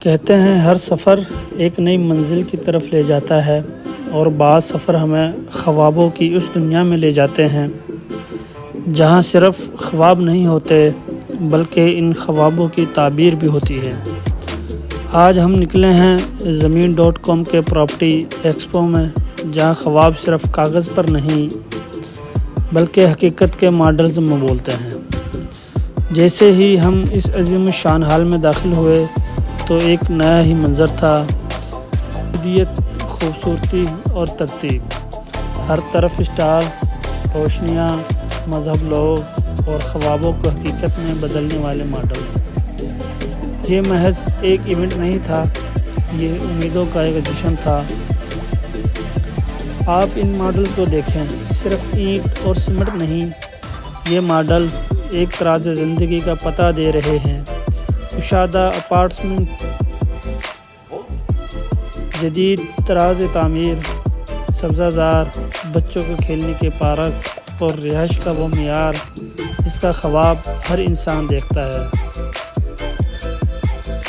کہتے ہیں ہر سفر ایک نئی منزل کی طرف لے جاتا ہے اور بعض سفر ہمیں خوابوں کی اس دنیا میں لے جاتے ہیں جہاں صرف خواب نہیں ہوتے بلکہ ان خوابوں کی تعبیر بھی ہوتی ہے۔ آج ہم نکلے ہیں زمین.com کے پراپرٹی ایکسپو میں، جہاں خواب صرف کاغذ پر نہیں بلکہ حقیقت کے ماڈلز میں بولتے ہیں۔ جیسے ہی ہم اس عظیم الشان ہال میں داخل ہوئے تو ایک نیا ہی منظر تھا، جدید، خوبصورتی اور ترتیب۔ ہر طرف اسٹارز، روشنیاں، مذہب، لوگ اور خوابوں کو حقیقت میں بدلنے والے ماڈلز۔ یہ محض ایک ایونٹ نہیں تھا، یہ امیدوں کا ایک جشن تھا۔ آپ ان ماڈلز کو دیکھیں، صرف اینٹ اور سیمنٹ نہیں، یہ ماڈلز ایک طرز زندگی کا پتہ دے رہے ہیں۔ کشادہ اپارٹمنٹ، جدید طرز تعمیر، سبزہ زار، بچوں کے کھیلنے کے پارک اور رہائش کا وہ معیار جس کا خواب ہر انسان دیکھتا ہے۔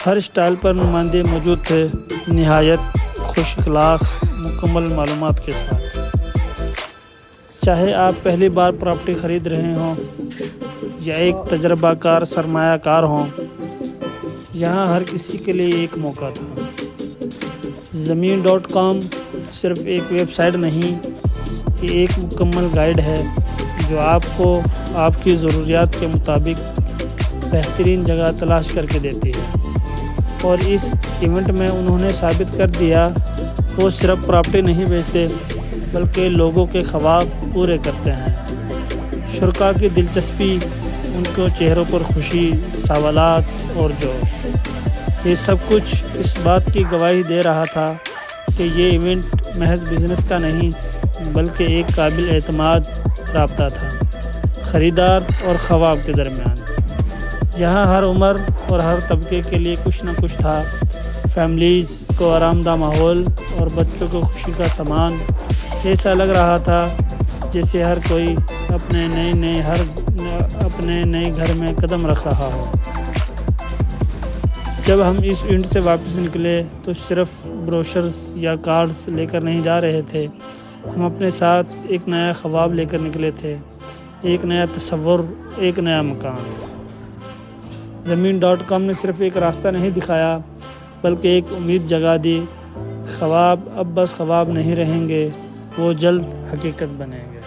ہر اسٹائل پر نمائندے موجود تھے، نہایت خوش اخلاق، مکمل معلومات کے ساتھ۔ چاہے آپ پہلی بار پراپرٹی خرید رہے ہوں یا ایک تجربہ کار سرمایہ کار ہوں، یہاں ہر کسی کے لیے ایک موقع تھا۔ زمین.com صرف ایک ویب سائٹ نہیں، یہ ایک مکمل گائیڈ ہے جو آپ کو آپ کی ضروریات کے مطابق بہترین جگہ تلاش کر کے دیتی ہے۔ اور اس ایونٹ میں انہوں نے ثابت کر دیا، وہ صرف پراپرٹی نہیں بیچتے بلکہ لوگوں کے خواب پورے کرتے ہیں۔ شرکاء کی دلچسپی، ان کے چہروں پر خوشی، سوالات اور جوش، یہ سب کچھ اس بات کی گواہی دے رہا تھا کہ یہ ایونٹ محض بزنس کا نہیں بلکہ ایک قابل اعتماد رابطہ تھا، خریدار اور خواب کے درمیان۔ یہاں ہر عمر اور ہر طبقے کے لیے کچھ نہ کچھ تھا، فیملیز کو آرام دہ ماحول اور بچوں کو خوشی کا سامان۔ ایسا لگ رہا تھا جیسے ہر کوئی اپنے نئے گھر میں قدم رکھ رہا ہو۔ جب ہم اس ایونٹ سے واپس نکلے تو صرف بروشرز یا کارڈز لے کر نہیں جا رہے تھے، ہم اپنے ساتھ ایک نیا خواب لے کر نکلے تھے، ایک نیا تصور، ایک نیا مکان۔ زمین.com نے صرف ایک راستہ نہیں دکھایا بلکہ ایک امید جگا دی۔ خواب اب بس خواب نہیں رہیں گے، وہ جلد حقیقت بنیں گے۔